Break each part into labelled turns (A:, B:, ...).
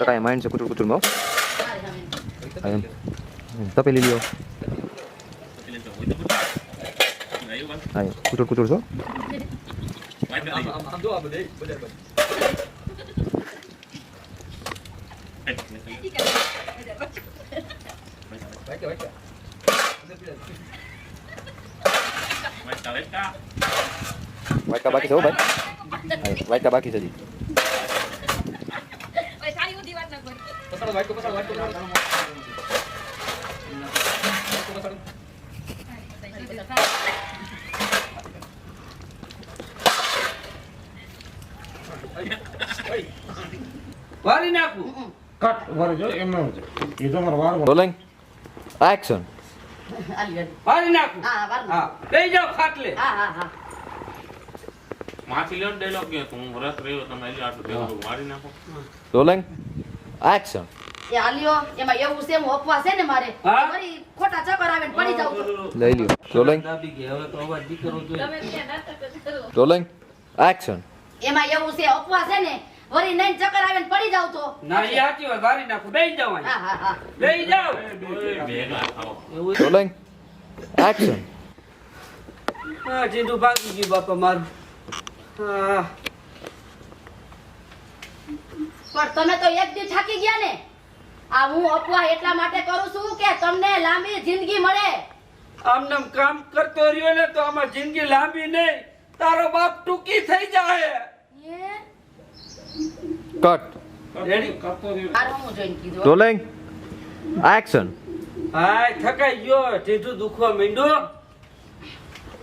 A: કાંઈ માઇન્ડ છે કુચુર કુચુરમાં એમ તપેલી લ્યો હા કુચુર કુચુર છો વાટકા બાકી છે હો ભાઈ વાટકા બાકી છે જી
B: વારી નાખું
C: કટ વર જો એમ ન છે એ તો મારો વાર
A: રોલિંગ એક્શન
B: વારી નાખું
D: હા વાર
B: હા લઈ જાઓ ખાટલે
D: હા હા હા
E: માથી લ્યો ડાયલોગ કે હું વ્રત રહ્યો તમે એટલે આટલું ટેવડું મારી નાખો
A: રોલિંગ એક્શન
D: એ હાલ્યો એમાં એવું છે હું ઉપવાસ છે ને મારે
B: હા?
D: ફરી ખોટા ચક્કર આવે ને પડી જાવ તો
A: લઈ લ્યો રોલિંગ
B: દાબી ગઈ હવે તો અવાજ દીકરો જોઈએ
A: રોલિંગ એક્શન
D: એમાં એવું છે ઉપવાસ છે ને વરી નહીં ચક્કર આવે ને પડી જાવ તો
B: ના એ સાચી વાત વારી નાખું બેસી જાઓ
D: હા હા હા
B: બેસી જાઓ
E: ભેગા થાઓ
B: એવું
A: રોલિંગ એક્શન
B: હા જીંદુ ભાગી ગયું બાપા મારું હા
D: પણ તમે તો એક દી થાકી ગયા ને આ હું ઉપવાસ એટલા માટે કરું છું કે તમને લાંબી જિંદગી મળે
B: આમનામ કામ કરતો રહ્યો ને તો આમાં જિંદગી લાંબી નહીં તારો બાપ ટૂંકી થઈ જાય
A: કટ
B: રેડી
C: કરતો રહ્યો
D: મારું હું જોઈને કીધું
A: રોલિંગ એક્શન
B: હા થકાઈ ગયો ઢીઢું દુખવા માંડ્યું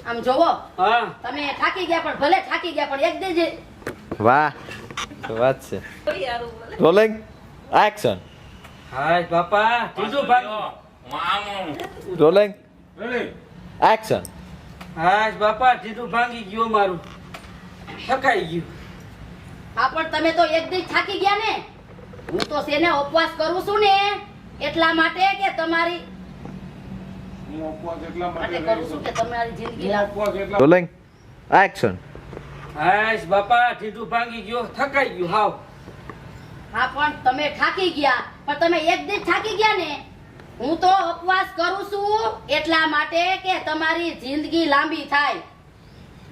D: આમ જોવો
B: હા
D: તમે થાકી ગયા પણ ભલે થાકી ગયા પણ એક દી
A: વાહ તો વાત છે રોલિંગ એક્શન
B: હાય બાપા ઢીઢું ભાગી
E: હું આમ
A: રોલિંગ
C: રેડી
A: એક્શન
B: હાય બાપા ઢીઢું ભાંગી ગયો મારું થકાઈ ગયું
D: હા પણ તમે તો એક દી થાકી ગયા ને હું તો શેને ઉપવાસ કરું છું ને એટલા માટે કે તમારી
C: હું ઉપવાસ એટલા માટે
D: માટે કરું છું કે તમારી જિંદગી
C: હું
D: લાંબી
C: ઉપવાસ એટલા
A: રોલિંગ એક્શન
B: હાય બાપા ઢીઢું ભાંગી ગયો થકાઈ ગયું હાવ
D: હા પણ તમે થાકી ગયા પણ તમે એક દી થાકી ગયા ને હું તો ઉપવાસ કરું છું એટલા માટે કે તમારી જિંદગી લાંબી થાય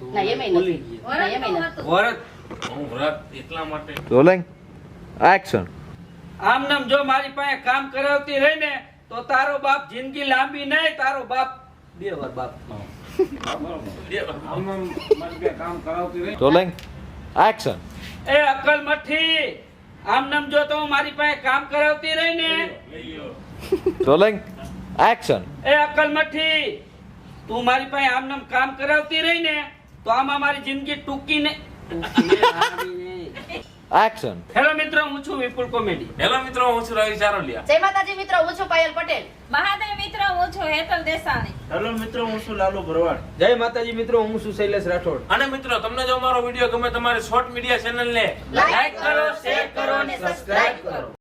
D: ના એમેય
B: ભૂલી
D: નથી
B: ગયો.
D: ના એમેય નથી
B: વરત
E: હું વ્રત એટલા માટે
A: રોલિંગ એક્શન
B: આમ નામ જો મારી પાસે કામ કરાવતી રહી ને તો તારો બાપ જિંદગી લાંબી નહીં તારો બાપ બે વાર બાપ
C: આમ મારી બે કામ કરાવતી રહી
A: રોલિંગ એક્શન
B: એ અકલ મઠી આમ નામ જો તો મારી પાસે કામ કરાવતી રહી ને
A: રોલિંગ એક્શન
B: એ અકલ મઠી તું મારી પાસે આમ નામ કામ કરાવતી રહી ને તો આમાં મારી જિંદગી ટૂંકી ને
A: એક્શન
B: હેલો મિત્રો હું છું વિપુલ કોમેડી
E: હેલો મિત્રો હું છું રવિ ચારોલિયા
D: જય માતાજી મિત્રો હું છું પાયલ પટેલ
F: મહાદેવ મિત્રો હું છું હેતલ દેસાણી.
G: હેલો મિત્રો હું છું લાલુ ભરવાડ.
B: જય માતાજી મિત્રો હું છું શૈલેષ રાઠોડ
E: અને મિત્રો તમને જો અમારો વિડીયો ગમે તમારી શોર્ટ મીડિયા ચેનલ ને
D: લાઈક કરો શેર કરો અને સબસ્ક્રાઇબ કરો